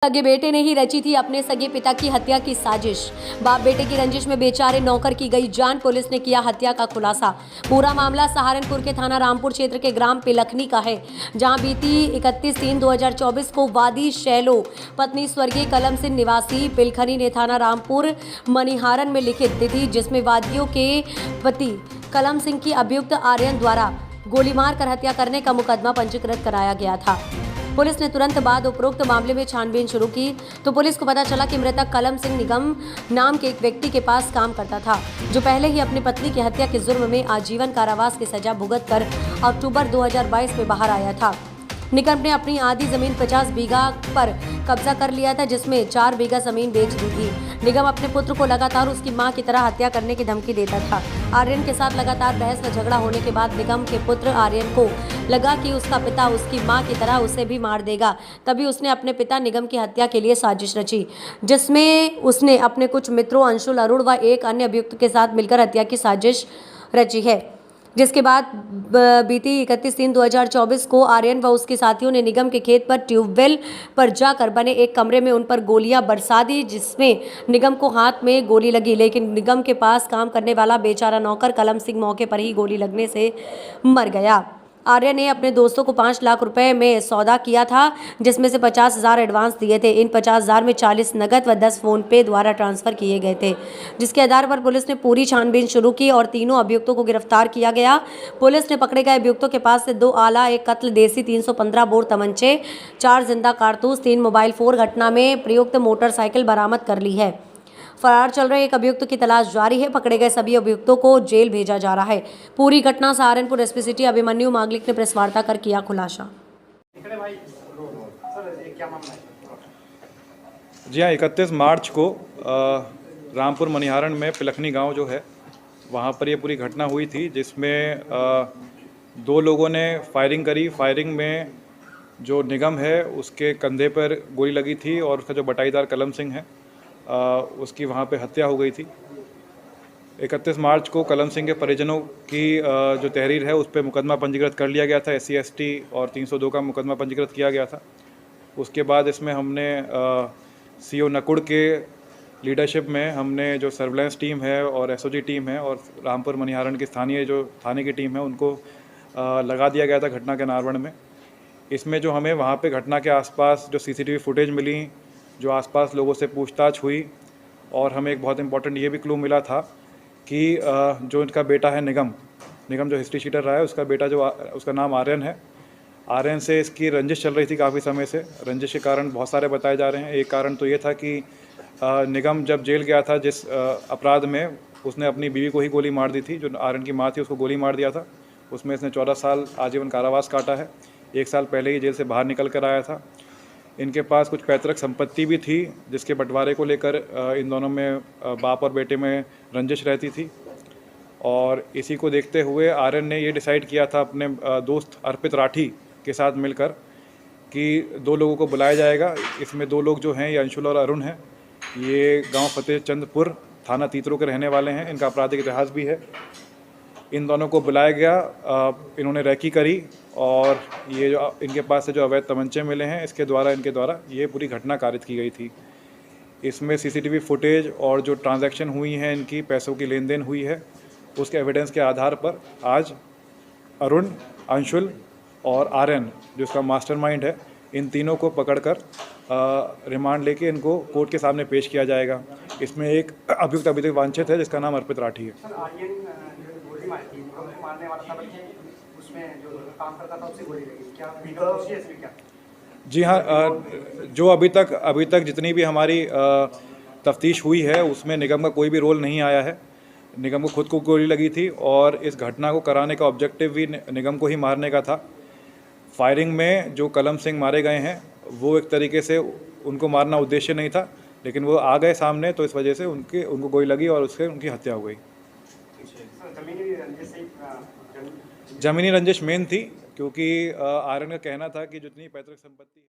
सगे बेटे ने ही रची थी अपने सगे पिता की हत्या की साजिश। बाप बेटे की रंजिश में बेचारे नौकर की गई जान, पुलिस ने किया हत्या का खुलासा। पूरा मामला सहारनपुर के थाना रामपुर क्षेत्र के ग्राम पिलखनी का है, जहां बीती 31/3/2024 को वादी शैलो पत्नी स्वर्गीय कलम सिंह निवासी पिलखनी ने थाना रामपुर मनिहारन में लिखित दी थी, जिसमें वादियों के पति कलम सिंह की अभियुक्त आर्यन द्वारा गोली मारकर हत्या करने का मुकदमा पंजीकृत कराया गया था। पुलिस ने तुरंत बाद उपरोक्त मामले में छानबीन शुरू की तो पुलिस को पता चला कि मृतक कलम सिंह निगम नाम के एक व्यक्ति के पास काम करता था, जो पहले ही अपनी पत्नी की हत्या के जुर्म में आजीवन कारावास की सजा भुगतकर अक्टूबर 2022 में बाहर आया था। निगम ने अपनी आधी जमीन 50 बीघा पर कब्जा कर लिया था, जिसमें 4 बीघा जमीन बेच दी थी। निगम अपने पुत्र को लगातार उसकी मां की तरह हत्या करने की धमकी देता था। आर्यन के साथ लगातार बहस व झगड़ा होने के बाद निगम के पुत्र आर्यन को लगा कि उसका पिता उसकी मां की तरह उसे भी मार देगा। तभी उसने अपने पिता निगम की हत्या के लिए साजिश रची, जिसमें उसने अपने कुछ मित्रों अंशुल, अरुण व एक अन्य अभियुक्त के साथ मिलकर हत्या की साजिश रची है। जिसके बाद बीती 31/3/2024 को आर्यन व उसके साथियों ने निगम के खेत पर ट्यूबवेल पर जाकर बने एक कमरे में उन पर गोलियां बरसा दी, जिसमें निगम को हाथ में गोली लगी, लेकिन निगम के पास काम करने वाला बेचारा नौकर कलम सिंह मौके पर ही गोली लगने से मर गया। आर्य ने अपने दोस्तों को 5 लाख रुपए में सौदा किया था, जिसमें से 50,000 एडवांस दिए थे। इन 50,000 में 40 नगद व 10 फोन पे द्वारा ट्रांसफर किए गए थे, जिसके आधार पर पुलिस ने पूरी छानबीन शुरू की और तीनों अभियुक्तों को गिरफ्तार किया गया। पुलिस ने पकड़े गए अभियुक्तों के पास से 2 आला, 1 कत्ल देसी, 315 बोर तमंचे, 4 जिंदा कारतूस, 3 मोबाइल फोन, घटना में प्रयुक्त मोटरसाइकिल बरामद कर ली है। फरार चल रहे एक अभियुक्त की तलाश जारी है। पकड़े गए सभी अभियुक्तों को जेल भेजा जा रहा है। पूरी घटना सहारनपुर एसपी सिटी अभिमन्यु मांगलिक ने प्रेस वार्ता कर किया खुलासा। जी हाँ, 31 मार्च को रामपुर मनिहारन में पिलखनी गांव जो है, वहाँ पर ये पूरी घटना हुई थी, जिसमें 2 लोगों ने फायरिंग करी। फायरिंग में जो निगम है उसके कंधे पर गोली लगी थी और उसका जो बटाईदार कलम सिंह है उसकी वहाँ पे हत्या हो गई थी। 31 मार्च को कलम सिंह के परिजनों की जो तहरीर है उस पर मुकदमा पंजीकृत कर लिया गया था। SC/ST और 302 का मुकदमा पंजीकृत किया गया था। उसके बाद इसमें हमने CO नकुड़ के लीडरशिप में हमने जो सर्विलेंस टीम है और SOG टीम है और रामपुर मनिहारन की स्थानीय जो थाने की टीम है उनको लगा दिया गया था घटना के नारवण में। इसमें जो हमें वहाँ पे घटना के आसपास जो CCTV फुटेज मिली, जो आसपास लोगों से पूछताछ हुई, और हमें एक बहुत इंपॉर्टेंट ये भी क्लू मिला था कि जो इनका बेटा है निगम जो हिस्ट्री शीटर रहा है, उसका बेटा जो उसका नाम आर्यन है। आर्यन से इसकी रंजिश चल रही थी काफ़ी समय से। रंजिश के कारण बहुत सारे बताए जा रहे हैं। एक कारण तो ये था कि निगम जब जेल गया था, जिस अपराध में उसने अपनी बीवी को ही गोली मार दी थी, जो आर्यन की माँ थी उसको गोली मार दिया था, उसमें इसने 14 साल आजीवन कारावास काटा है। 1 साल पहले ही जेल से बाहर निकल कर आया था। इनके पास कुछ पैतृक संपत्ति भी थी, जिसके बंटवारे को लेकर इन दोनों में बाप और बेटे में रंजिश रहती थी। और इसी को देखते हुए आर्यन ने ये डिसाइड किया था अपने दोस्त अर्पित राठी के साथ मिलकर कि 2 लोगों को बुलाया जाएगा। इसमें 2 लोग जो हैं, ये अंशुल और अरुण हैं। ये गांव फतेहचंदपुर, थाना तीतरो के रहने वाले हैं। इनका आपराधिक इतिहास भी है। इन दोनों को बुलाया गया, इन्होंने रैकी करी और ये जो इनके पास से जो अवैध तमंचे मिले हैं, इनके द्वारा ये पूरी घटना कारित की गई थी। इसमें CCTV फुटेज और जो ट्रांजैक्शन हुई हैं, इनकी पैसों की लेन देन हुई है, उसके एविडेंस के आधार पर आज अरुण, अंशुल और आर्यन, जो इसका मास्टरमाइंड है, इन तीनों को पकड़कर रिमांड लेके इनको कोर्ट के सामने पेश किया जाएगा। इसमें एक अभियुक्त अभी तक वांछित है, जिसका नाम अर्पित राठी है। मारने वाला था, उसमें जो काम करता था उससे गोली लगी। क्या? जी हाँ, जो अभी तक जितनी भी हमारी तफ्तीश हुई है, उसमें निगम का कोई भी रोल नहीं आया है। निगम को खुद को गोली लगी थी और इस घटना को कराने का ऑब्जेक्टिव भी निगम को ही मारने का था। फायरिंग में जो कलम सिंह मारे गए हैं, वो एक तरीके से उनको मारना उद्देश्य नहीं था, लेकिन वो आ गए सामने, तो इस वजह से उनको गोली लगी और उससे उनकी हत्या हो गई। जमीनी रंजिश मेन थी, क्योंकि आर्यन का कहना था कि जितनी पैतृक संपत्ति